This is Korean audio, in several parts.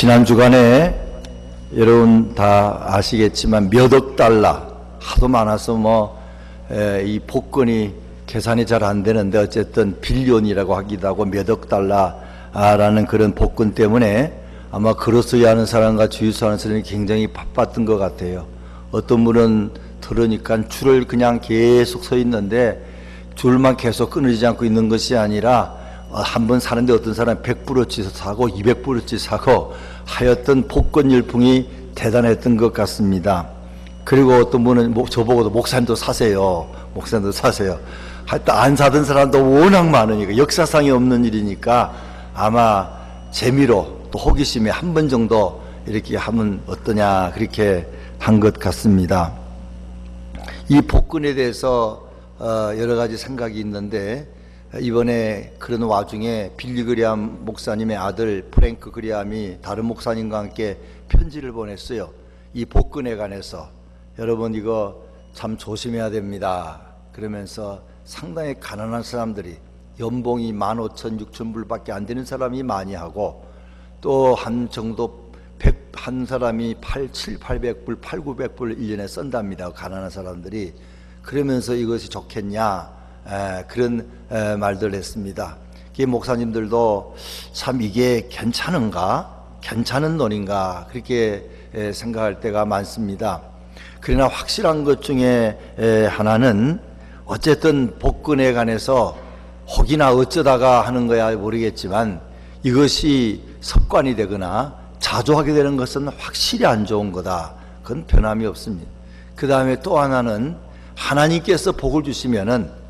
지난 주간에 여러분 다 아시겠지만 몇 억 달러 하도 많아서 이 복권이 계산이 잘 안 되는데 어쨌든 빌리언이라고 하기도 하고 몇 억 달러라는 그런 복권 때문에 아마 그로서야 하는 사람과 주유소하는 사람이 굉장히 바빴던 것 같아요. 어떤 분은 들으니까 줄을 그냥 계속 서 있는데 줄만 계속 끊어지지 않고 있는 것이 아니라 한 번 사는데 어떤 사람은 100불어치 사고 200불어치 사고 하였던 복권 열풍이 대단했던 것 같습니다. 그리고 어떤 분은 저보고도 목사님도 사세요. 목사님도 사세요. 하여튼 안 사던 사람도 워낙 많으니까 역사상에 없는 일이니까 아마 재미로 또 호기심에 한 번 정도 이렇게 하면 어떠냐 그렇게 한 것 같습니다. 이 복권에 대해서 여러 가지 생각이 있는데 이번에 그런 와중에 빌리 그레함 목사님의 아들 프랭크 그레함이 다른 목사님과 함께 편지를 보냈어요. 이 복권에 관해서 여러분 이거 참 조심해야 됩니다. 그러면서 상당히 가난한 사람들이 연봉이 15,000, 6,000불밖에 안 되는 사람이 많이 하고 또 한 정도 한 사람이 800불, 800불 1년에 쓴답니다. 가난한 사람들이. 그러면서 이것이 좋겠냐 그런 말들 했습니다. 목사님들도 참 이게 괜찮은가? 괜찮은 논인가? 그렇게 생각할 때가 많습니다. 그러나 확실한 것 중에 하나는 어쨌든 복권에 관해서 혹이나 어쩌다가 하는 거야 모르겠지만 이것이 습관이 되거나 자주 하게 되는 것은 확실히 안 좋은 거다. 그건 변함이 없습니다. 그 다음에 또 하나는 하나님께서 복을 주시면은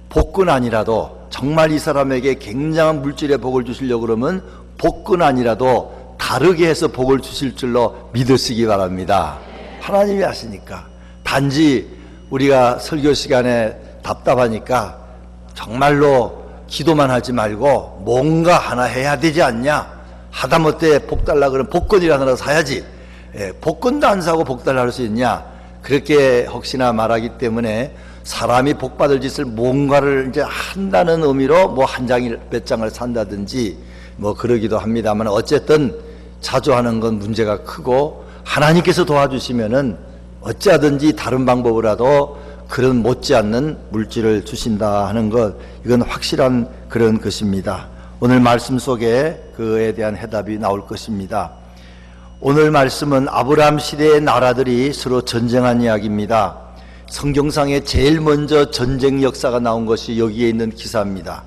복권 아니라도 정말 이 사람에게 굉장한 물질의 복을 주시려고 그러면 복권 아니라도 다르게 해서 복을 주실 줄로 믿으시기 바랍니다. 하나님이 아시니까. 단지 우리가 설교 시간에 답답하니까 정말로 기도만 하지 말고 뭔가 하나 해야 되지 않냐. 하다못해 복 달라 그러면 복권이라도 사야지. 복권도 안 사고 복 달라 할 수 있냐. 그렇게 혹시나 말하기 때문에 사람이 복 받을 짓을 뭔가를 이제 한다는 의미로 한 장을 몇 장을 산다든지 그러기도 합니다만 어쨌든 자주 하는 건 문제가 크고 하나님께서 도와주시면은 어찌하든지 다른 방법으로라도 그런 못지않는 물질을 주신다 하는 것, 이건 확실한 그런 것입니다. 오늘 말씀 속에 그에 대한 해답이 나올 것입니다. 오늘 말씀은 아브라함 시대의 나라들이 서로 전쟁한 이야기입니다. 성경상에 제일 먼저 전쟁 역사가 나온 것이 여기에 있는 기사입니다.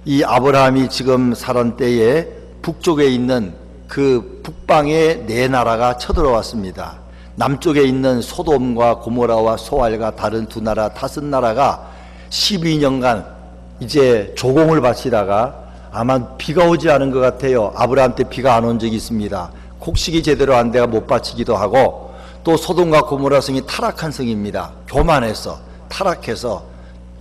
이 아브라함이 지금 살던 때에 북쪽에 있는 그 북방의 네 나라가 쳐들어왔습니다. 남쪽에 있는 소돔과 고모라와 소알과 다른 두 나라, 5나라가 12년간 이제 조공을 바치다가 아마 비가 오지 않은 것 같아요. 아브라함 때 비가 안 온 적이 있습니다. 곡식이 제대로 안 돼가 못 바치기도 하고 또 소돔과 고모라 성이 타락한 성입니다. 교만해서 타락해서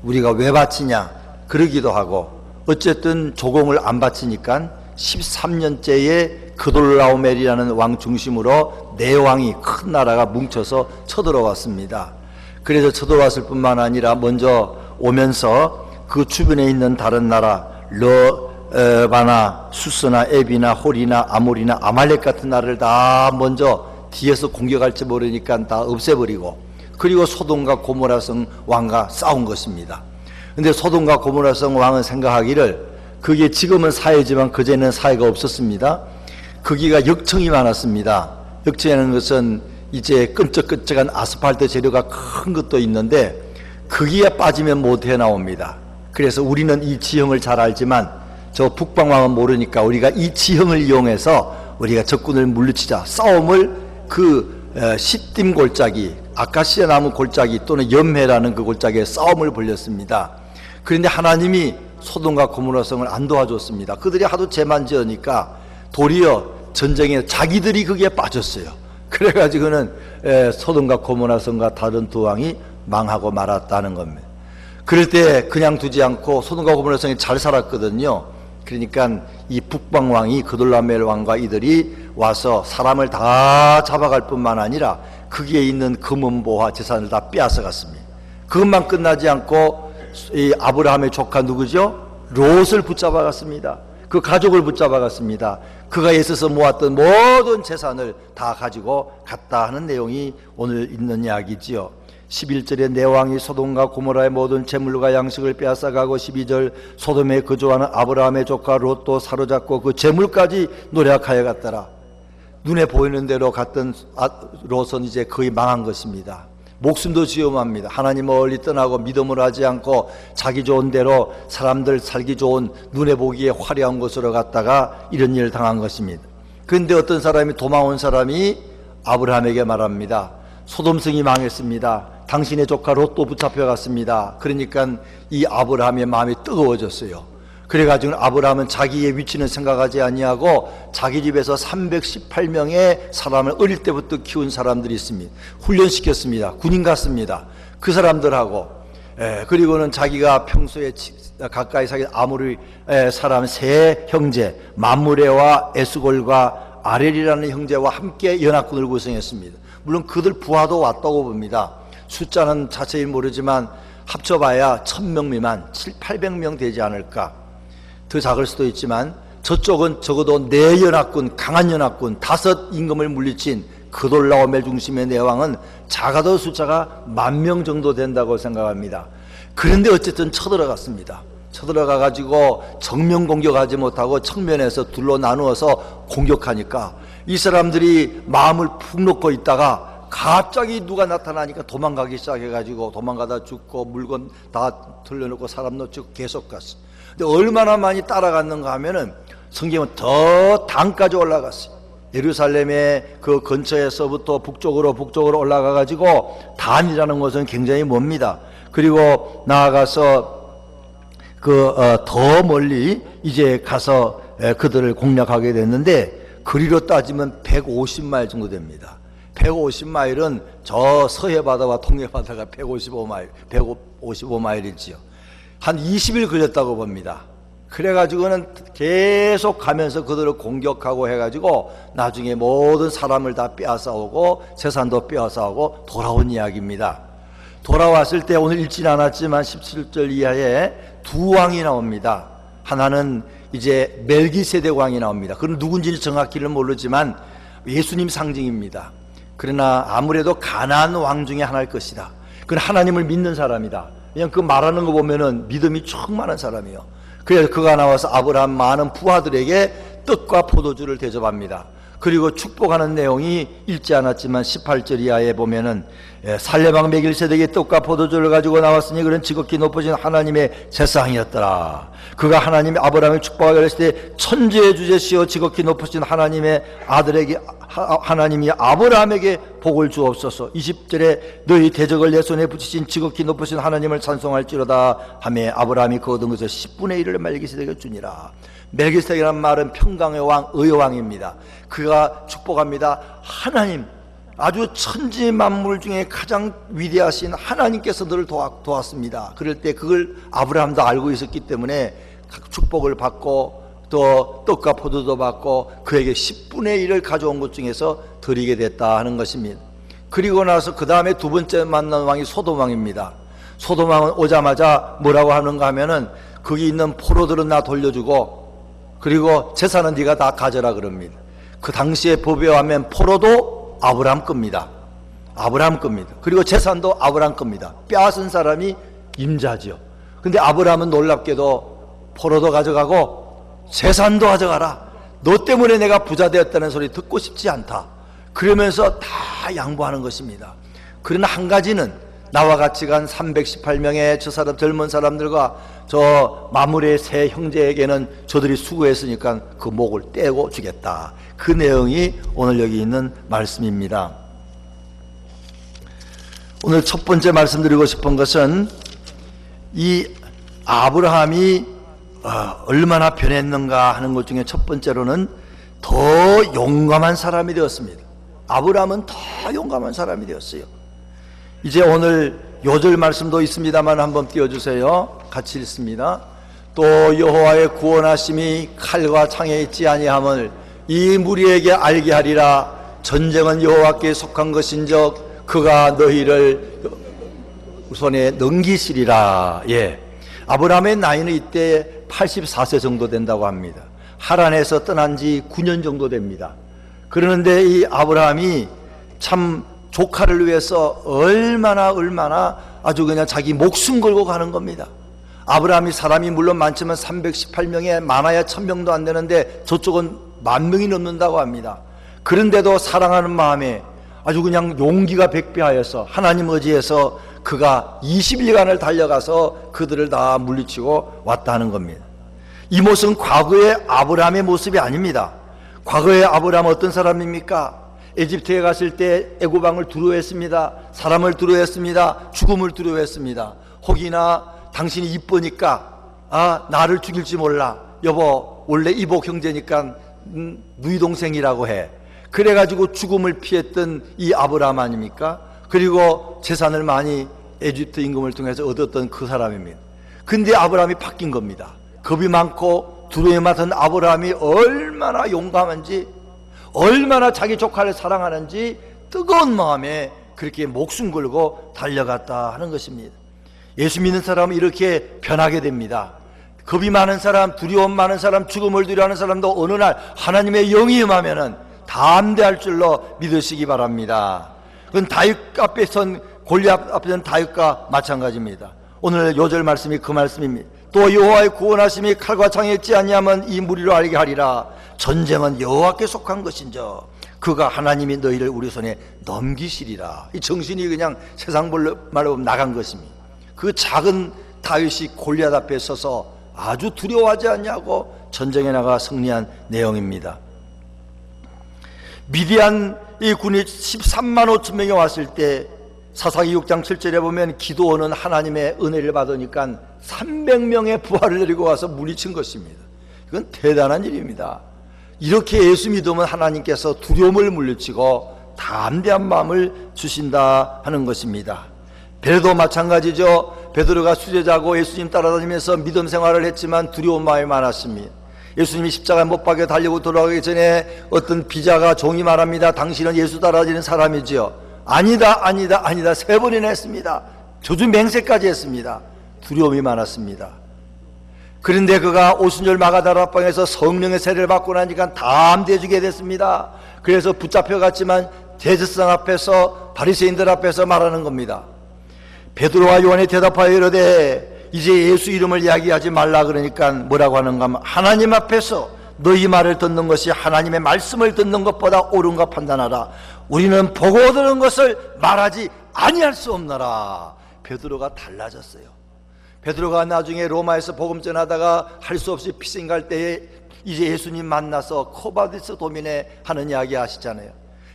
우리가 왜 바치냐 그러기도 하고 어쨌든 조공을 안 바치니까 13년째에 그돌라오멜이라는 왕 중심으로 네 왕이 큰 나라가 뭉쳐서 쳐들어왔습니다. 그래서 쳐들어왔을 뿐만 아니라 먼저 오면서 그 주변에 있는 다른 나라 러바나 수스나 에비나 홀이나 아몰이나 아말렉 같은 나라를 다 먼저 뒤에서 공격할지 모르니까 다 없애버리고 그리고 소돔과 고모라성 왕과 싸운 것입니다. 근데 소돔과 고모라성 왕은 생각하기를 그게 지금은 사회지만 그전에는 사회가 없었습니다. 거기가 역청이 많았습니다. 역청이라는 것은 이제 끈적끈적한 아스팔트 재료가 큰 것도 있는데 거기에 빠지면 못 헤어나옵니다. 그래서 우리는 이 지형을 잘 알지만 저 북방왕은 모르니까 우리가 이 지형을 이용해서 우리가 적군을 물리치자 싸움을 시딤 골짜기, 아카시아 나무 골짜기 또는 염해라는 그 골짜기에 싸움을 벌였습니다. 그런데 하나님이 소돔과 고모라성을 안 도와줬습니다. 그들이 하도 죄만 지으니까 도리어 전쟁에 자기들이 거기에 빠졌어요. 그래가지고는 소돔과 고모라성과 다른 두 왕이 망하고 말았다는 겁니다. 그럴 때 그냥 두지 않고 소돔과 고모라성이 잘 살았거든요. 그러니까 이 북방왕이 그돌라멜 왕과 이들이 와서 사람을 다 잡아갈 뿐만 아니라 거기에 있는 금은보화 재산을 다 빼앗아갔습니다. 그것만 끝나지 않고 이 아브라함의 조카 누구죠? 롯을 붙잡아갔습니다. 그 가족을 붙잡아 갔습니다. 그가 애써서 모았던 모든 재산을 다 가지고 갔다 하는 내용이 오늘 있는 이야기지요. 11절에 내 왕이 소돔과 고모라의 모든 재물과 양식을 빼앗아가고, 12절 소돔에 거주하는 아브라함의 조카 롯도 사로잡고 그 재물까지 노력하여 갔더라. 눈에 보이는 대로 갔던 롯은 이제 거의 망한 것입니다. 목숨도 위험합니다. 하나님 멀리 떠나고 믿음을 하지 않고 자기 좋은 대로 사람들 살기 좋은 눈에 보기에 화려한 곳으로 갔다가 이런 일을 당한 것입니다. 그런데 어떤 사람이 도망온 사람이 아브라함에게 말합니다. 소돔성이 망했습니다. 당신의 조카 롯도 붙잡혀갔습니다. 그러니까 이 아브라함의 마음이 뜨거워졌어요. 그래가지고 아브라함은 자기의 위치는 생각하지 아니하고 자기 집에서 318명의 사람을 어릴 때부터 키운 사람들이 있습니다. 훈련시켰습니다. 군인 같습니다. 그 사람들하고, 그리고는 자기가 평소에 가까이 사귄 아모리 사람 세 형제 맘므레와 에스골과 아렐이라는 형제와 함께 연합군을 구성했습니다. 물론 그들 부하도 왔다고 봅니다. 숫자는 자세히 모르지만 합쳐봐야 1000명 미만, 700~800명 되지 않을까. 더 작을 수도 있지만 저쪽은 적어도 4연합군, 강한 연합군 5 임금을 물리친 그돌라오멜 중심의 내왕은 작아도 숫자가 10,000명 정도 된다고 생각합니다. 그런데 어쨌든 쳐들어갔습니다. 쳐들어가 가지고 정면 공격하지 못하고 측면에서 둘로 나누어서 공격하니까 이 사람들이 마음을 푹 놓고 있다가 갑자기 누가 나타나니까 도망가기 시작해가지고 도망가다 죽고 물건 다 털려놓고 사람 놓치고 계속 갔어. 근데 얼마나 많이 따라갔는가 하면은 성경은 더 단까지 올라갔어요. 예루살렘의 그 근처에서부터 북쪽으로 올라가가지고 단이라는 곳은 굉장히 멉니다. 그리고 나아가서 더 멀리 이제 가서 그들을 공략하게 됐는데 거리로 따지면 150마일 정도 됩니다. 150마일은 저 서해바다와 동해바다가 155마일이지요. 한 20일 걸렸다고 봅니다. 그래가지고는 계속 가면서 그들을 공격하고 해가지고 나중에 모든 사람을 다 빼앗아오고 재산도 빼앗아오고 돌아온 이야기입니다. 돌아왔을 때 오늘 읽지는 않았지만 17절 이하에 2 왕이 나옵니다. 하나는 이제 멜기세덱 왕이 나옵니다. 그건 누군지는 정확히는 모르지만 예수님 상징입니다. 그러나 아무래도 가나안 왕 중에 하나일 것이다. 그건 하나님을 믿는 사람이다. 그냥 그 말하는 거 보면은 믿음이 충만한 사람이에요. 그래서 그가 나와서 아브라함 많은 부하들에게 떡과 포도주를 대접합니다. 그리고 축복하는 내용이 읽지 않았지만 18절 이하에 보면은 살레방 멜기세덱의 떡과 포도주를 가지고 나왔으니 그는 지극히 높으신 하나님의 제사장이었더라. 그가 하나님의 아브라함의 축복을 그랬을 때 천지의 주제시여 지극히 높으신 하나님의 아들에게 하나님이 아브라함에게 복을 주옵소서. 20절에 너희 대적을 내 손에 붙이신 지극히 높으신 하나님을 찬송할지로다 하며 아브라함이 그 얻은 것을 10분의 1을 멜기세덱에게 주니라. 멜기세덱이라는 말은 평강의 왕, 의의 왕입니다. 그가 축복합니다. 하나님, 아주 천지 만물 중에 가장 위대하신 하나님께서 너를 도왔습니다. 그럴 때 그걸 아브라함도 알고 있었기 때문에 축복을 받고 또 떡과 포도도 받고 그에게 10분의 1을 가져온 것 중에서 드리게 됐다 하는 것입니다. 그리고 나서 그 다음에 2번째 만난 왕이 소돔 왕입니다. 소돔 왕은 오자마자 뭐라고 하는가 하면은 거기 있는 포로들은 나 돌려주고 그리고 재산은 네가 다 가져라 그럽니다. 그 당시에 법에 의하면 포로도 아브라함 겁니다. 아브라함 겁니다. 그리고 재산도 아브라함 겁니다. 빼앗은 사람이 임자지요. 근데 아브라함은 놀랍게도 포로도 가져가고 재산도 가져가라. 너 때문에 내가 부자 되었다는 소리 듣고 싶지 않다. 그러면서 다 양보하는 것입니다. 그러나 한 가지는 나와 같이 간 318명의 저 사람 젊은 사람들과 저 마므레의 세 형제에게는 저들이 수고했으니까 그 목을 떼고 주겠다. 그 내용이 오늘 여기 있는 말씀입니다. 오늘 첫 번째 말씀드리고 싶은 것은 이 아브라함이 얼마나 변했는가 하는 것 중에 첫 번째로는 더 용감한 사람이 되었습니다. 아브라함은 더 용감한 사람이 되었어요. 이제 오늘 요절 말씀도 있습니다만 한번 띄워주세요. 같이 읽습니다. 또 여호와의 구원하심이 칼과 창에 있지 아니함을 이 무리에게 알게 하리라. 전쟁은 여호와께 속한 것인즉 그가 너희를 손에 넘기시리라. 예, 아브라함의 나이는 이때 84세 정도 된다고 합니다. 하란에서 떠난 지 9년 정도 됩니다. 그러는데 이 아브라함이 참 조카를 위해서 얼마나 아주 그냥 자기 목숨 걸고 가는 겁니다. 아브라함이 사람이 물론 많지만 318명에 많아야 1000명도 안 되는데 저쪽은 10,000명이 넘는다고 합니다. 그런데도 사랑하는 마음에 아주 그냥 용기가 백배하여서 하나님 의지해서 그가 20일간을 달려가서 그들을 다 물리치고 왔다 하는 겁니다. 이 모습은 과거의 아브라함의 모습이 아닙니다. 과거의 아브라함은 어떤 사람입니까? 에집트에 갔을 때 애고방을 두려워했습니다. 사람을 두려워했습니다. 죽음을 두려워했습니다. 혹이나 당신이 이쁘니까 나를 죽일지 몰라. 여보 원래 이복 형제니까 누이 동생이라고 해. 그래가지고 죽음을 피했던 이 아브라함 아닙니까? 그리고 재산을 많이 에집트 임금을 통해서 얻었던 그 사람입니다. 근데 아브라함이 바뀐 겁니다. 겁이 많고 두려움이 많던 아브라함이 얼마나 용감한지, 얼마나 자기 조카를 사랑하는지 뜨거운 마음에 그렇게 목숨 걸고 달려갔다 하는 것입니다. 예수 믿는 사람은 이렇게 변하게 됩니다. 겁이 많은 사람, 두려움 많은 사람, 죽음을 두려워하는 사람도 어느 날 하나님의 영이 임하면은 담대할 줄로 믿으시기 바랍니다. 그건 다윗 앞에 선 골리앗 앞에 선 다윗과 마찬가지입니다. 오늘 요절 말씀이 그 말씀입니다. 또 여호와의 구원하심이 칼과 창에 있지 아니하면 이 무리로 알게 하리라. 전쟁은 여호와께 속한 것인저 그가 하나님이 너희를 우리 손에 넘기시리라. 이 정신이 그냥 세상 말로 보면 나간 것입니다. 그 작은 다윗이 골리앗 앞에 서서 아주 두려워하지 않냐고 전쟁에 나가 승리한 내용입니다. 미디안 이 군이 13만 5천 명이 왔을 때 사사기 6장 7절에 보면 기드온은 하나님의 은혜를 받으니까 300명의 부하를 데리고 와서 물리친 것입니다. 이건 대단한 일입니다. 이렇게 예수 믿으면 하나님께서 두려움을 물리치고 담대한 마음을 주신다 하는 것입니다. 베드로도 마찬가지죠. 베드로가 수제자고 예수님 따라다니면서 믿음 생활을 했지만 두려운 마음이 많았습니다. 예수님이 십자가에 못 박혀 달리고 돌아가기 전에 어떤 비자가 종이 말합니다. 당신은 예수 따라다니는 사람이지요. 아니다 3번이나 했습니다. 저주 맹세까지 했습니다. 두려움이 많았습니다. 그런데 그가 오순절 마가다락방에서 성령의 세례를 받고 나니까 담대해지게 됐습니다. 그래서 붙잡혀갔지만 대제사장 앞에서 바리새인들 앞에서 말하는 겁니다. 베드로와 요한이 대답하여 이르되 이제 예수 이름을 이야기하지 말라. 그러니까 뭐라고 하는가 하면 하나님 앞에서 너희 말을 듣는 것이 하나님의 말씀을 듣는 것보다 옳은가 판단하라. 우리는 보고 들은 것을 말하지 아니할 수 없노라. 베드로가 달라졌어요. 베드로가 나중에 로마에서 복음 전하다가 할 수 없이 피신 갈 때에 이제 예수님 만나서 코바디스 도민에 하는 이야기 아시잖아요.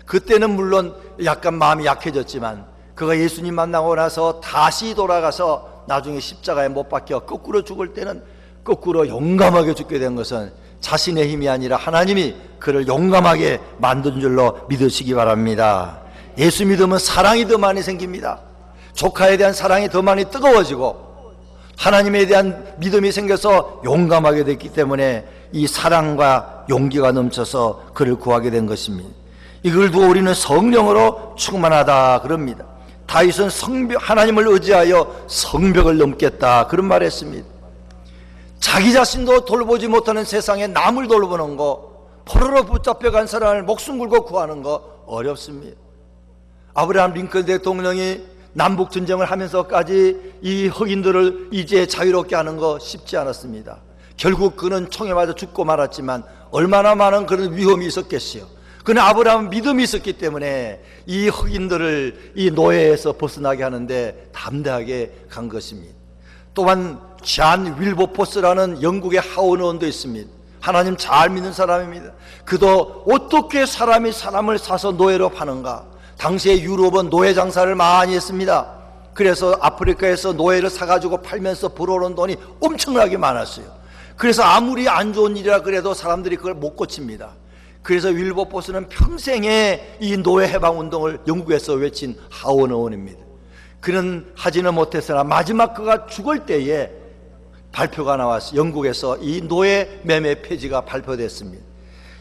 그때는 물론 약간 마음이 약해졌지만 그가 예수님 만나고 나서 다시 돌아가서 나중에 십자가에 못 박혀 거꾸로 죽을 때는 거꾸로 용감하게 죽게 된 것은 자신의 힘이 아니라 하나님이 그를 용감하게 만든 줄로 믿으시기 바랍니다. 예수 믿으면 사랑이 더 많이 생깁니다. 조카에 대한 사랑이 더 많이 뜨거워지고 하나님에 대한 믿음이 생겨서 용감하게 됐기 때문에 이 사랑과 용기가 넘쳐서 그를 구하게 된 것입니다. 이걸 두고 우리는 성령으로 충만하다 그럽니다. 다윗은 하나님을 의지하여 성벽을 넘겠다 그런 말을 했습니다. 자기 자신도 돌보지 못하는 세상에 남을 돌보는 거, 포로로 붙잡혀간 사람을 목숨 걸고 구하는 거 어렵습니다. 아브라함 링컨 대통령이 남북전쟁을 하면서까지 이 흑인들을 이제 자유롭게 하는 거 쉽지 않았습니다. 결국 그는 총에 맞아 죽고 말았지만 얼마나 많은 그런 위험이 있었겠어요. 그는 아브라함은 믿음이 있었기 때문에 이 흑인들을 이 노예에서 벗어나게 하는데 담대하게 간 것입니다. 또한 잔 윌버포스라는 영국의 하원의원도 있습니다. 하나님 잘 믿는 사람입니다. 그도 어떻게 사람이 사람을 사서 노예로 파는가. 당시에 유럽은 노예 장사를 많이 했습니다. 그래서 아프리카에서 노예를 사가지고 팔면서 벌어오는 돈이 엄청나게 많았어요. 그래서 아무리 안 좋은 일이라 그래도 사람들이 그걸 못 고칩니다. 그래서 윌버포스는 평생에 이 노예 해방 운동을 영국에서 외친 하원의원입니다. 그는 하지는 못했으나 마지막 그가 죽을 때에 발표가 나왔어요. 영국에서 이 노예 매매 폐지가 발표됐습니다.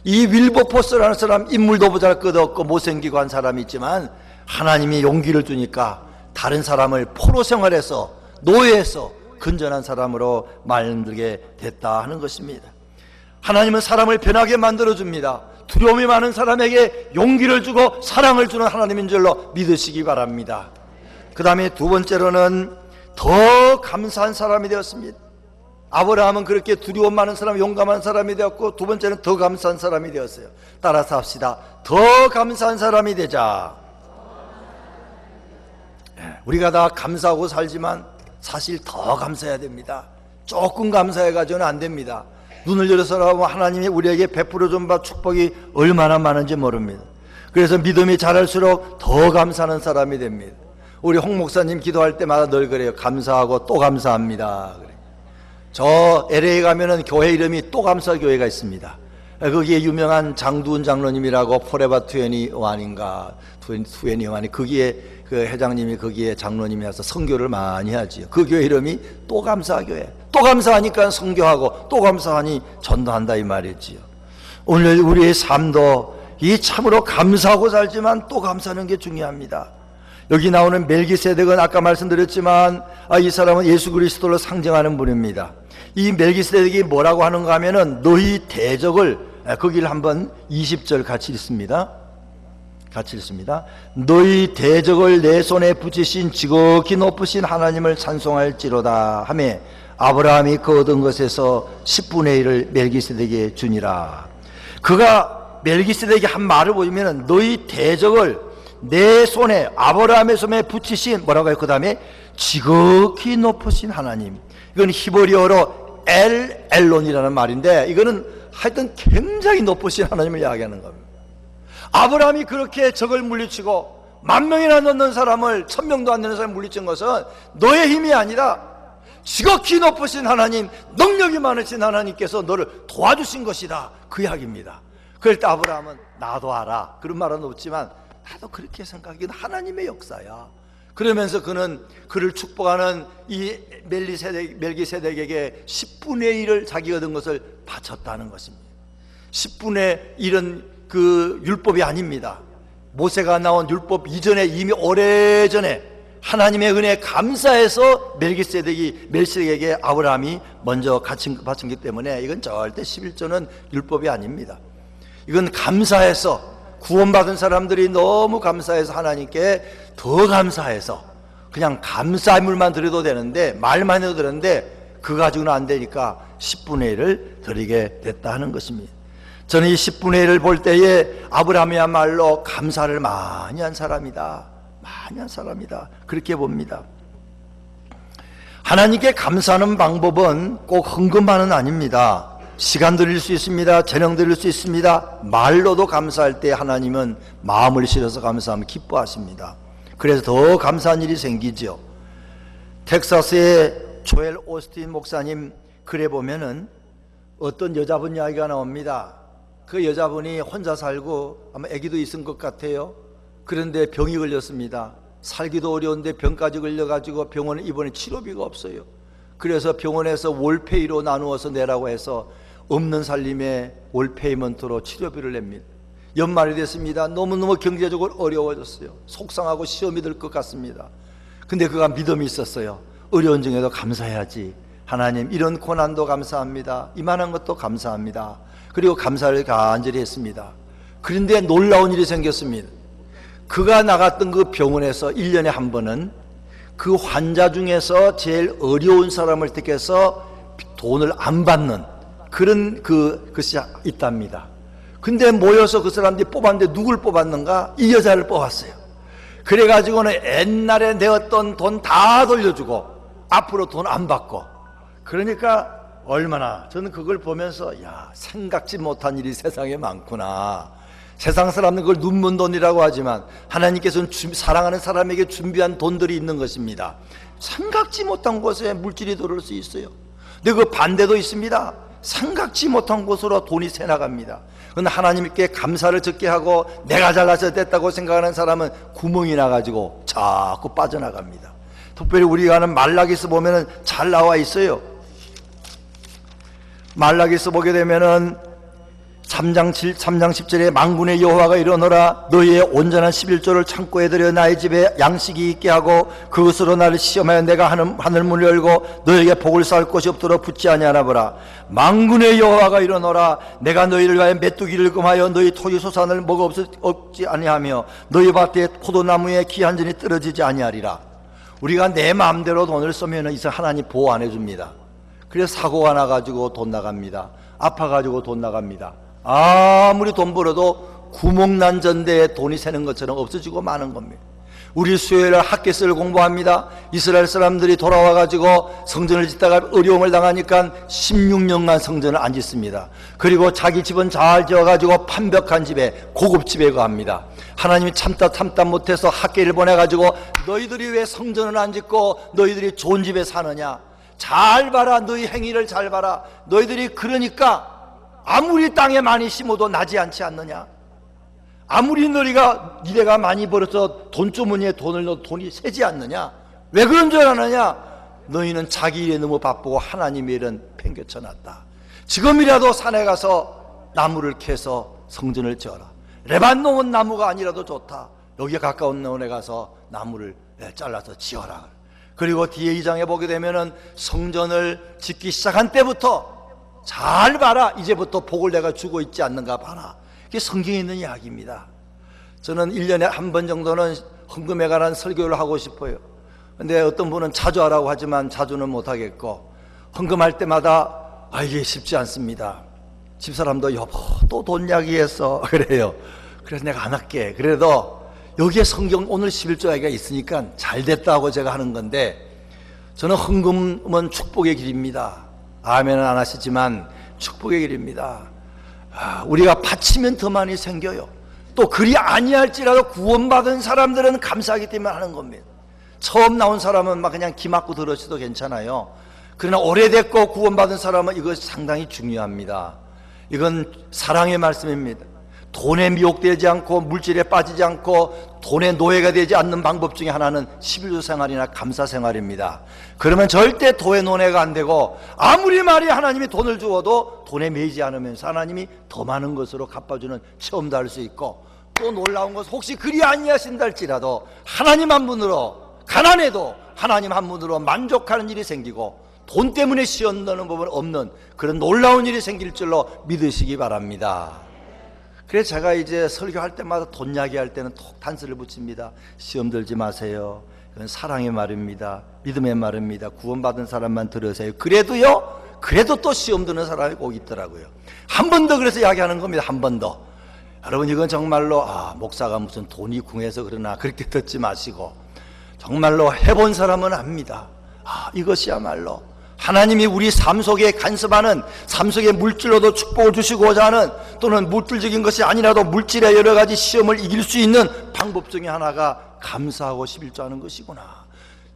이 윌버포스라는 사람 인물도 보잘것없고 못생기고 한 사람이 있지만 하나님이 용기를 주니까 다른 사람을 포로 생활에서 노예에서 건전한 사람으로 만들게 됐다 하는 것입니다. 하나님은 사람을 변하게 만들어줍니다. 두려움이 많은 사람에게 용기를 주고 사랑을 주는 하나님인 줄로 믿으시기 바랍니다. 그 다음에 두 번째로는 더 감사한 사람이 되었습니다. 아브라함은 그렇게 두려움 많은 사람, 용감한 사람이 되었고, 두 번째는 더 감사한 사람이 되었어요. 따라서 합시다. 더 감사한 사람이 되자. 우리가 다 감사하고 살지만 사실 더 감사해야 됩니다. 조금 감사해가지고는 안 됩니다. 눈을 열어서라도 하나님이 우리에게 베풀어 준 바 축복이 얼마나 많은지 모릅니다. 그래서 믿음이 자랄수록 더 감사하는 사람이 됩니다. 우리 홍 목사님 기도할 때마다 늘 그래요. 감사하고 또 감사합니다. 저 LA 가면은 교회 이름이 또 감사 교회가 있습니다. 거기에 유명한 장두훈 장로님이라고 포레바 21인가 21이 거기에 그 회장님이 거기에 장로님이라서 선교를 많이 하지요. 그 교회 이름이 또 감사 교회. 또 감사하니까 선교하고 또 감사하니 전도한다 이 말이지요. 오늘 우리의 삶도 이 참으로 감사하고 살지만 또 감사하는 게 중요합니다. 여기 나오는 멜기세덱은 아까 말씀드렸지만 이 사람은 예수 그리스도를 상징하는 분입니다. 이 멜기세덱이 뭐라고 하는가 하면은 너희 대적을, 거기를 한번 20절 같이 읽습니다. 너희 대적을 내 손에 붙이신 지극히 높으신 하나님을 찬송할지로다 하매 아브라함이 그 얻은 것에서 10분의 1을 멜기세덱에게 주니라. 그가 멜기세덱이 한 말을 보시면 너희 대적을 내 손에, 아브라함의 손에 붙이신, 뭐라고 해요? 그 다음에 지극히 높으신 하나님. 이건 히브리어로 엘론이라는 말인데, 이거는 하여튼 굉장히 높으신 하나님을 이야기하는 겁니다. 아브라함이 그렇게 적을 물리치고 10,000명이나 넘는 사람을, 1,000명도 안 되는 사람을 물리친 것은 너의 힘이 아니라 지극히 높으신 하나님, 능력이 많으신 하나님께서 너를 도와주신 것이다, 그 이야기입니다. 그럴 때 아브라함은 나도 알아, 그런 말은 없지만 나도 그렇게 생각해. 이건 하나님의 역사야. 그러면서 그는 그를 축복하는 이 멜기세덱에게 10분의 1을 자기 얻은 것을 바쳤다는 것입니다. 10분의 1은 그 율법이 아닙니다. 모세가 나온 율법 이전에 이미 오래전에 하나님의 은혜에 감사해서 멜기세덱에게 아브라함이 먼저 바친 기 때문에 이건 절대 11조는 율법이 아닙니다. 이건 감사해서, 구원받은 사람들이 너무 감사해서 하나님께 더 감사해서 그냥 감사물만 드려도 되는데, 말만 해도 되는데 그거 가지고는 안 되니까 10분의 1을 드리게 됐다 하는 것입니다. 저는 이 10분의 1을 볼 때에 아브라함이야말로 감사를 많이 한 사람이다, 그렇게 봅니다. 하나님께 감사하는 방법은 꼭 헌금만은 아닙니다. 시간 드릴 수 있습니다. 재능 드릴 수 있습니다. 말로도 감사할 때 하나님은 마음을 실어서 감사하면 기뻐하십니다. 그래서 더 감사한 일이 생기죠. 텍사스의 조엘 오스틴 목사님 글에 보면은 어떤 여자분 이야기가 나옵니다. 그 여자분이 혼자 살고 아마 아기도 있은 것 같아요. 그런데 병이 걸렸습니다. 살기도 어려운데 병까지 걸려가지고 병원에 입원에 치료비가 없어요. 그래서 병원에서 월페이로 나누어서 내라고 해서 없는 살림에 월페이먼트로 치료비를 냅니다. 연말이 됐습니다. 너무너무 경제적으로 어려워졌어요. 속상하고 시험이 들 것 같습니다. 근데 그가 믿음이 있었어요. 어려운 중에도 감사해야지. 하나님, 이런 고난도 감사합니다. 이만한 것도 감사합니다. 그리고 감사를 간절히 했습니다. 그런데 놀라운 일이 생겼습니다. 그가 나갔던 그 병원에서 1년에 한 번은 그 환자 중에서 제일 어려운 사람을 택해서 돈을 안 받는 그런 것이 있답니다. 근데 모여서 그 사람들이 뽑았는데 누굴 뽑았는가? 이 여자를 뽑았어요. 그래가지고는 옛날에 내었던 돈 다 돌려주고 앞으로 돈 안 받고, 그러니까 얼마나, 저는 그걸 보면서 야, 생각지 못한 일이 세상에 많구나. 세상 사람은 그걸 눈먼 돈이라고 하지만 하나님께서는 사랑하는 사람에게 준비한 돈들이 있는 것입니다. 생각지 못한 곳에 물질이 들어올 수 있어요. 근데 그 반대도 있습니다. 생각지 못한 곳으로 돈이 새나갑니다. 그런데 하나님께 감사를 적게 하고 내가 잘나서 됐다고 생각하는 사람은 구멍이 나가지고 자꾸 빠져나갑니다. 특별히 우리가 하는 말라기서 보면은 잘 나와 있어요. 말라기서 보게 되면은 3장 10절에 만군의 여호와가 이르노라 너희의 온전한 11조를 창고에 들여 나의 집에 양식이 있게 하고 그것으로 나를 시험하여 내가 하늘문을 열고 너희에게 복을 쌓을 곳이 없도록 붙지 아니하나 보라. 만군의 여호와가 이르노라 내가 너희를 위하여 메뚜기를 금하여 너희 토기 소산을 먹어 없지 아니하며 너희 밭에 포도나무에 귀한 전이 떨어지지 아니하리라. 우리가 내 마음대로 돈을 쓰면 이제 하나님 보호 안 해줍니다. 그래서 사고가 나가지고 돈 나갑니다. 아파가지고 돈 나갑니다. 아무리 돈 벌어도 구멍난 전대에 돈이 새는 것처럼 없어지고 마는 겁니다. 우리 수요일날 핫게스를 공부합니다. 이스라엘 사람들이 돌아와가지고 성전을 짓다가 어려움을 당하니까 16년간 성전을 안 짓습니다. 그리고 자기 집은 잘 지어가지고 판벽한 집에 고급 집에 거합니다. 하나님이 참다 못해서 핫게를 보내가지고 너희들이 왜 성전을 안 짓고 너희들이 좋은 집에 사느냐, 잘 봐라, 너희 행위를 잘 봐라. 너희들이 그러니까 아무리 땅에 많이 심어도 나지 않지 않느냐, 아무리 니네가 많이 벌어서 돈주머니에 돈을 넣어도 돈이 새지 않느냐, 왜 그런 줄 아느냐, 너희는 자기 일에 너무 바쁘고 하나님의 일은 팽개쳐놨다. 지금이라도 산에 가서 나무를 캐서 성전을 지어라. 레반논 나무가 아니라도 좋다. 여기 가까운 논에 가서 나무를 잘라서 지어라. 그리고 뒤에 2장에 보게 되면은 성전을 짓기 시작한 때부터 잘 봐라, 이제부터 복을 내가 주고 있지 않는가 봐라. 이게 성경에 있는 이야기입니다. 저는 1년에 한 번 정도는 헌금에 관한 설교를 하고 싶어요. 근데 어떤 분은 자주 하라고 하지만 자주는 못하겠고, 헌금할 때마다 이게 쉽지 않습니다. 집사람도 여보 또 돈 이야기했어 그래요. 그래서 내가 안 할게. 그래도 여기에 성경 오늘 11조 이야기가 있으니까 잘 됐다고 제가 하는 건데, 저는 헌금은 축복의 길입니다. 아멘은 안 하시지만 축복의 길입니다. 우리가 바치면 더 많이 생겨요. 또 그리 아니할지라도 구원받은 사람들은 감사하기 때문에 하는 겁니다. 처음 나온 사람은 막 그냥 기 맞고 들으셔도 괜찮아요. 그러나 오래됐고 구원받은 사람은 이거 상당히 중요합니다. 이건 사랑의 말씀입니다. 돈에 미혹되지 않고 물질에 빠지지 않고 돈의 노예가 되지 않는 방법 중에 하나는 11조 생활이나 감사 생활입니다. 그러면 절대 돈의 노예가 안 되고, 아무리 말이 하나님이 돈을 주어도 돈에 매이지 않으면서 하나님이 더 많은 것으로 갚아주는 체험도 할 수 있고, 또 놀라운 것은 혹시 그리 아니하신다 할지라도 하나님 한 분으로, 가난해도 하나님 한 분으로 만족하는 일이 생기고 돈 때문에 시험 넣는 법은 없는 그런 놀라운 일이 생길 줄로 믿으시기 바랍니다. 그래서 제가 이제 설교할 때마다 돈 이야기할 때는 톡 단서를 붙입니다. 시험 들지 마세요. 이건 사랑의 말입니다. 믿음의 말입니다. 구원받은 사람만 들으세요. 그래도 또 시험 드는 사람이 꼭 있더라고요. 한 번 더 그래서 이야기하는 겁니다. 한 번 더. 여러분, 이건 정말로 목사가 무슨 돈이 궁해서 그러나 그렇게 듣지 마시고, 정말로 해본 사람은 압니다. 이것이야말로 하나님이 우리 삶 속에 간섭하는, 삶 속에 물질로도 축복을 주시고자 하는, 또는 물질적인 것이 아니라도 물질의 여러 가지 시험을 이길 수 있는 방법 중에 하나가 감사하고 11조 하는 것이구나.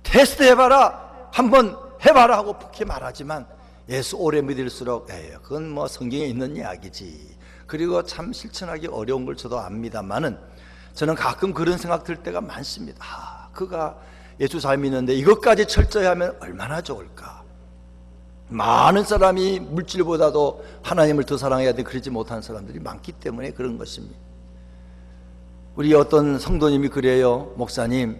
테스트 해봐라, 한번 해봐라 하고 그렇게 말하지만 예수 오래 믿을수록 그건 뭐 성경에 있는 이야기지. 그리고 참 실천하기 어려운 걸 저도 압니다만은, 저는 가끔 그런 생각 들 때가 많습니다. 그가 예수 잘 믿는데 이것까지 철저히 하면 얼마나 좋을까. 많은 사람이 물질보다도 하나님을 더 사랑해야 돼 그러지 못한 사람들이 많기 때문에 그런 것입니다. 우리 어떤 성도님이 그래요. 목사님,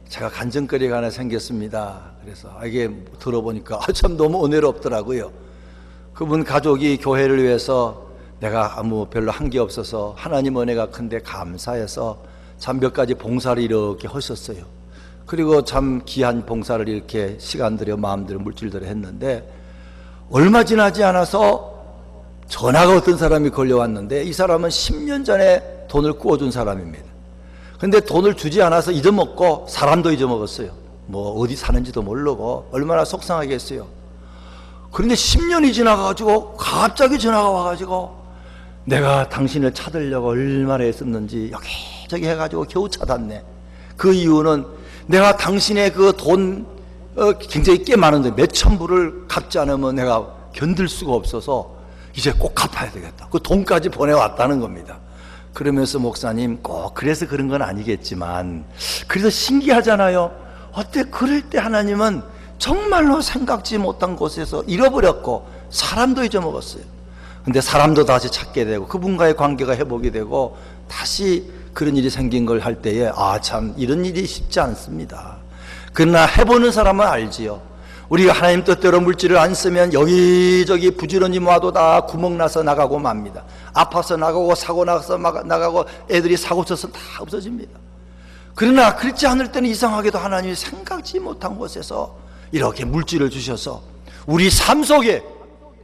제가 간증거리가 하나 생겼습니다. 그래서 이게 들어보니까 참 너무 은혜롭더라고요. 그분 가족이 교회를 위해서 내가 별로 한 게 없어서 하나님 은혜가 큰데 감사해서 참 몇 가지 봉사를 이렇게 하셨어요. 그리고 참 귀한 봉사를 이렇게 시간 들여 마음 들여 물질 들여 했는데, 얼마 지나지 않아서 전화가 어떤 사람이 걸려왔는데, 이 사람은 10년 전에 돈을 구워준 사람입니다. 근데 돈을 주지 않아서 잊어먹고 사람도 잊어먹었어요. 뭐 어디 사는지도 모르고 얼마나 속상하겠어요. 그런데 10년이 지나가지고 갑자기 전화가 와가지고, 내가 당신을 찾으려고 얼마나 애썼는지 여기저기 해가지고 겨우 찾았네. 그 이유는 내가 당신의 그 돈 굉장히 꽤 많은데 몇천 불을 갚지 않으면 내가 견딜 수가 없어서 이제 꼭 갚아야 되겠다. 그 돈까지 보내왔다는 겁니다. 그러면서 목사님, 꼭 그래서 그런 건 아니겠지만 그래서 신기하잖아요. 어때 그럴 때 하나님은 정말로 생각지 못한 곳에서 잃어버렸고 사람도 잊어먹었어요. 근데 사람도 다시 찾게 되고 그분과의 관계가 회복이 되고 다시 그런 일이 생긴 걸 할 때에 참 이런 일이 쉽지 않습니다. 그러나 해보는 사람은 알지요. 우리가 하나님 뜻대로 물질을 안 쓰면 여기저기 부지런히 모아도 다 구멍 나서 나가고 맙니다. 아파서 나가고 사고 나서 나가고 애들이 사고 쳐서 다 없어집니다. 그러나 그렇지 않을 때는 이상하게도 하나님이 생각지 못한 곳에서 이렇게 물질을 주셔서 우리 삶 속에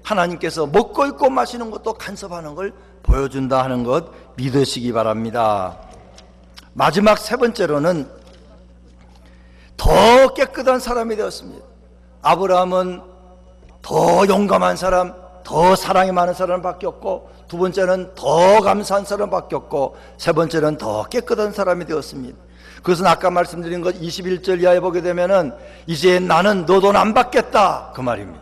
하나님께서 먹고 입고 마시는 것도 간섭하는 걸 보여준다 하는 것 믿으시기 바랍니다. 마지막 세 번째로는 더 깨끗한 사람이 되었습니다. 아브라함은 더 용감한 사람, 더 사랑이 많은 사람을 바뀌었고, 두 번째는 더 감사한 사람을 바뀌었고, 세 번째는 더 깨끗한 사람이 되었습니다. 그것은 아까 말씀드린 것 21절 이하에 보게 되면은 이제 나는 너 돈 안 받겠다 그 말입니다.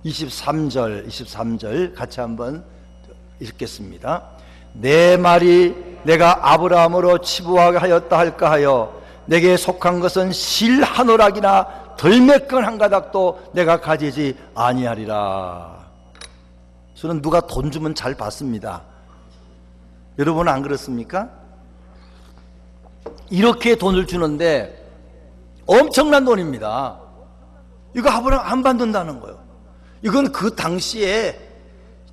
23절 같이 한번 읽겠습니다. 내 말이 내가 아브라함으로 치부하게 하였다 할까 하여 내게 속한 것은 실 한 오락이나 덜매끈 한 가닥도 내가 가지지 아니하리라. 저는 누가 돈 주면 잘 받습니다. 여러분은 안 그렇습니까? 이렇게 돈을 주는데 엄청난 돈입니다. 이거 아브라함 안 받는다는 거예요. 이건 그 당시에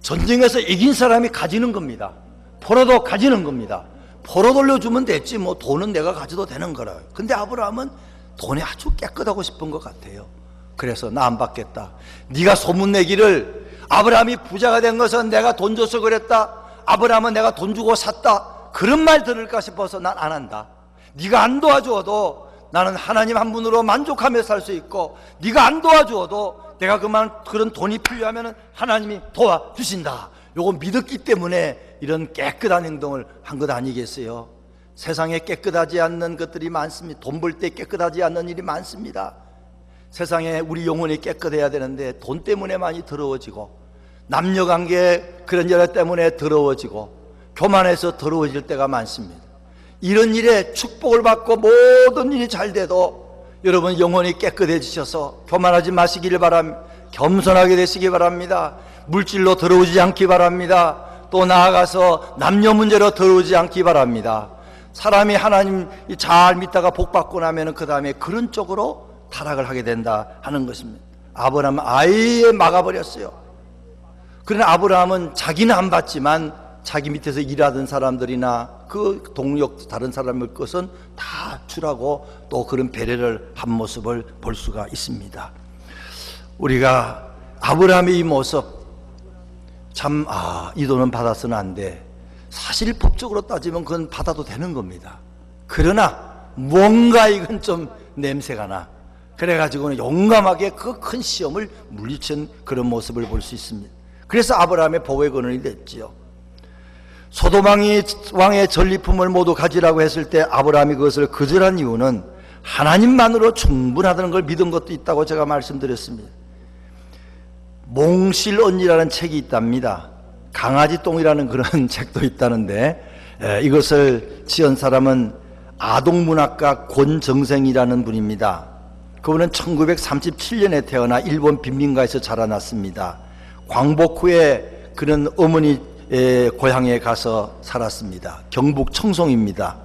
전쟁에서 이긴 사람이 가지는 겁니다. 포로도 가지는 겁니다. 포로 돌려주면 됐지 뭐 돈은 내가 가져도 되는 거라. 근데 아브라함은 돈이 아주 깨끗하고 싶은 것 같아요. 그래서 나 안 받겠다. 네가 소문내기를 아브라함이 부자가 된 것은 내가 돈 줘서 그랬다, 아브라함은 내가 돈 주고 샀다, 그런 말 들을까 싶어서 난 안 한다. 네가 안 도와주어도 나는 하나님 한 분으로 만족하며 살 수 있고, 네가 안 도와주어도 내가 그런 돈이 필요하면 하나님이 도와주신다. 요거 믿었기 때문에 이런 깨끗한 행동을 한 것 아니겠어요? 세상에 깨끗하지 않는 것들이 많습니다. 돈 벌 때 깨끗하지 않는 일이 많습니다. 세상에 우리 영혼이 깨끗해야 되는데 돈 때문에 많이 더러워지고, 남녀관계 그런 일 때문에 더러워지고, 교만해서 더러워질 때가 많습니다. 이런 일에 축복을 받고 모든 일이 잘 돼도 여러분 영혼이 깨끗해지셔서 교만하지 마시기를 바랍니다. 겸손하게 되시기 바랍니다. 물질로 더러우지 않기 바랍니다. 또 나아가서 남녀 문제로 더러우지 않기 바랍니다. 사람이 하나님 잘 믿다가 복 받고 나면 그 다음에 그런 쪽으로 타락을 하게 된다 하는 것입니다. 아브라함은 아예 막아버렸어요. 그러나 아브라함은 자기는 안 받지만 자기 밑에서 일하던 사람들이나 그 동력 다른 사람의 것은 다 주라고 또 그런 배려를 한 모습을 볼 수가 있습니다. 우리가 아브라함의 이 모습 참 이 돈은 받아서는 안 돼. 사실 법적으로 따지면 그건 받아도 되는 겁니다. 그러나 뭔가 이건 좀 냄새가 나. 그래가지고는 용감하게 그 큰 시험을 물리친 그런 모습을 볼 수 있습니다. 그래서 아브라함의 복의 근원이 됐지요. 소돔 왕의 전리품을 모두 가지라고 했을 때 아브라함이 그것을 거절한 이유는 하나님만으로 충분하다는 걸 믿은 것도 있다고 제가 말씀드렸습니다. 몽실언이라는 책이 있답니다. 강아지 똥이라는 그런 책도 있다는데 이것을 지은 사람은 아동문학가 권정생이라는 분입니다. 그분은 1937년에 태어나 일본 빈민가에서 자라났습니다. 광복 후에 그는 어머니 고향에 가서 살았습니다. 경북 청송입니다.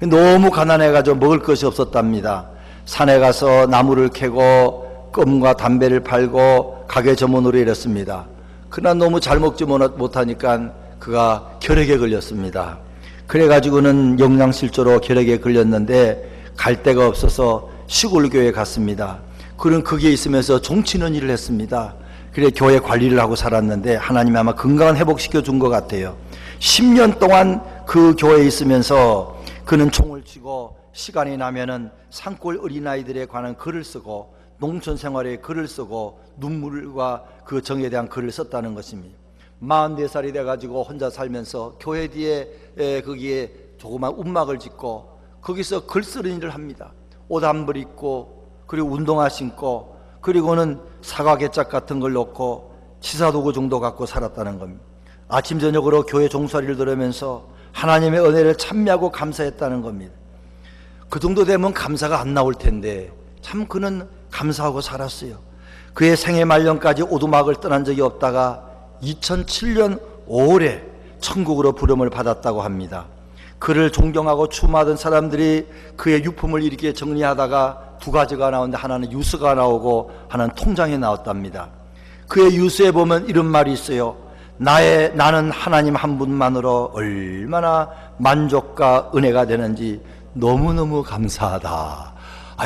너무 가난해가지고 먹을 것이 없었답니다. 산에 가서 나무를 캐고 껌과 담배를 팔고 가게 점원으로 일했습니다. 그러나 너무 잘 먹지 못하니까 그가 결핵에 걸렸습니다. 그래가지고는 영양실조로 결핵에 걸렸는데 갈 데가 없어서 시골교회에 갔습니다. 그는 거기에 있으면서 종치는 일을 했습니다. 그래 교회 관리를 하고 살았는데 하나님이 아마 건강을 회복시켜 준 것 같아요. 10년 동안 그 교회에 있으면서 그는 총을 치고 시간이 나면은 산골 어린아이들에 관한 글을 쓰고 농촌 생활에 글을 쓰고 눈물과 그 정에 대한 글을 썼다는 것입니다. 44살이 돼가지고 혼자 살면서 교회 뒤에 거기에 조그만 움막을 짓고 거기서 글 쓰는 일을 합니다. 옷 한 벌 입고 그리고 운동화 신고 그리고는 사과 개짝 같은 걸 놓고 치사도구 정도 갖고 살았다는 겁니다. 아침 저녁으로 교회 종소리를 들으면서 하나님의 은혜를 찬미하고 감사했다는 겁니다. 그 정도 되면 감사가 안 나올 텐데 참 그는 감사하고 살았어요. 그의 생애 말년까지 오두막을 떠난 적이 없다가 2007년 5월에 천국으로 부름을 받았다고 합니다. 그를 존경하고 추모하던 사람들이 그의 유품을 이렇게 정리하다가 두 가지가 나오는데 하나는 유서가 나오고 하나는 통장에 나왔답니다. 그의 유서에 보면 이런 말이 있어요. 나는 하나님 한 분만으로 얼마나 만족과 은혜가 되는지 너무너무 감사하다.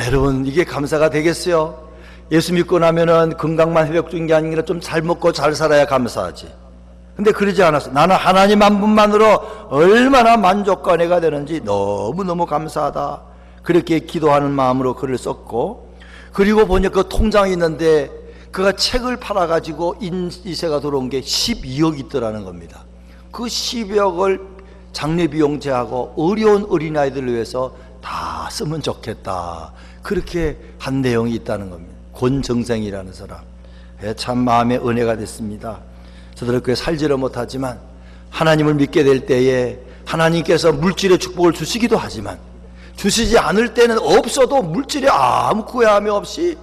여러분, 이게 감사가 되겠어요? 예수 믿고 나면은 건강만 회복된 게 아니라 좀 잘 먹고 잘 살아야 감사하지. 근데 그러지 않았어. 나는 하나님 한 분만으로 얼마나 만족과 은혜가 되는지 너무너무 감사하다. 그렇게 기도하는 마음으로 글을 썼고, 그리고 보니까 그 통장이 있는데 그가 책을 팔아가지고 인세가 들어온 게 12억이 있더라는 겁니다. 그 12억을 장례비용 제하고 어려운 어린아이들을 위해서 다 쓰면 좋겠다. 그렇게 한 내용이 있다는 겁니다. 권정생이라는 사람. 참 마음에 은혜가 됐습니다. 저들은 그에 살지를 못하지만 하나님을 믿게 될 때에 하나님께서 물질의 축복을 주시기도 하지만 주시지 않을 때는 없어도 물질에 아무 구애함이 없이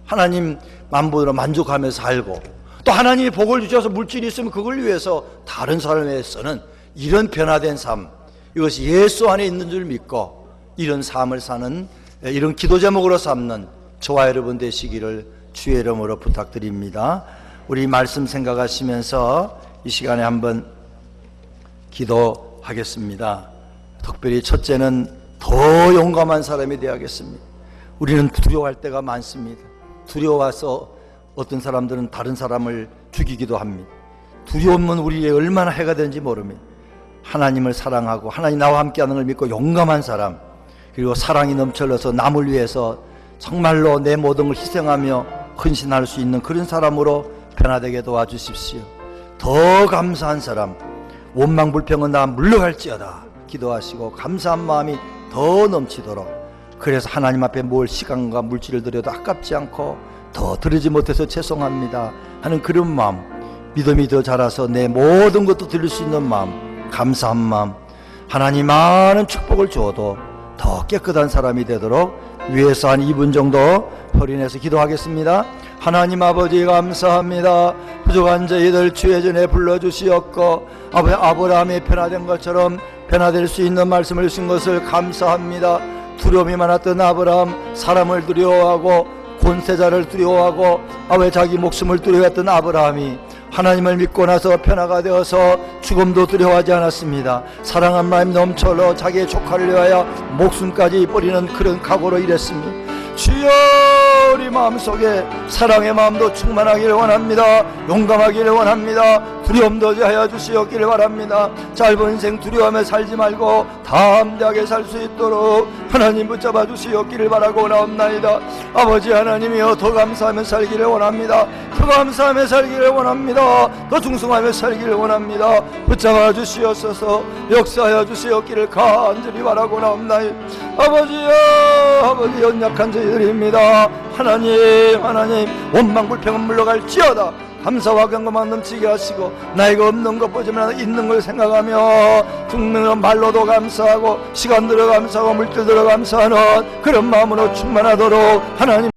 하나님 만분으로 만족하면서 살고, 또 하나님이 복을 주셔서 물질이 있으면 그걸 위해서 다른 사람을 위해서는 이런 변화된 삶, 이것이 예수 안에 있는 줄 믿고 이런 삶을 사는, 이런 기도 제목으로 삼는 저와 여러분 되시기를 주의 이름으로 부탁드립니다. 우리 말씀 생각하시면서 이 시간에 한번 기도하겠습니다. 특별히 첫째는 더 용감한 사람이 되어야겠습니다. 우리는 두려워할 때가 많습니다. 두려워서 어떤 사람들은 다른 사람을 죽이기도 합니다. 두려움은 우리에게 얼마나 해가 되는지 모릅니다. 하나님을 사랑하고 하나님 나와 함께하는 걸 믿고 용감한 사람, 그리고 사랑이 넘쳐서 남을 위해서 정말로 내 모든 걸 희생하며 헌신할 수 있는 그런 사람으로 변화되게 도와주십시오. 더 감사한 사람, 원망 불평은 나 물러갈지어다 기도하시고 감사한 마음이 더 넘치도록, 그래서 하나님 앞에 뭘 시간과 물질을 들여도 아깝지 않고 더 드리지 못해서 죄송합니다 하는 그런 마음, 믿음이 더 자라서 내 모든 것도 드릴 수 있는 마음, 감사한 마음, 하나님 많은 축복을 주어도 더 깨끗한 사람이 되도록 위에서 한 2분 정도 허리내서 기도하겠습니다. 하나님 아버지 감사합니다. 부족한 저희들 주의 전에 불러주시었고 아브라함이 변화된 것처럼 변화될 수 있는 말씀을 주신 것을 감사합니다. 두려움이 많았던 아브라함, 사람을 두려워하고 권세자를 두려워하고 자기 목숨을 두려워했던 아브라함이 하나님을 믿고 나서 변화가 되어서 죽음도 두려워하지 않았습니다. 사랑한 마음이 넘쳐서 자기의 조카를 위하여 목숨까지 버리는 그런 각오로 일했습니다. 주여, 우리 마음속에 사랑의 마음도 충만하기를 원합니다. 용감하기를 원합니다. 두려움도 하여 주시옵기를 바랍니다. 짧은 인생 두려워하며 살지 말고 담대하게 살 수 있도록 하나님 붙잡아 주시옵기를 바라고 나옵나이다. 아버지 하나님이여, 더 감사하며 살기를 원합니다. 더 감사하며 살기를 원합니다. 더 충성하며 살기를 원합니다. 붙잡아 주시옵소서. 역사하여 주시옵기를 간절히 바라고 나옵나이다. 아버지여, 아버지 연약한 저희들입니다. 하나님 원망 불평은 물러갈지어다. 감사와 경건만 넘치게 하시고 나이가 없는 것 보지만 있는 걸 생각하며 죽는 말로도 감사하고 시간 들어 감사하고 물질 들어 감사하는 그런 마음으로 충만하도록 하나님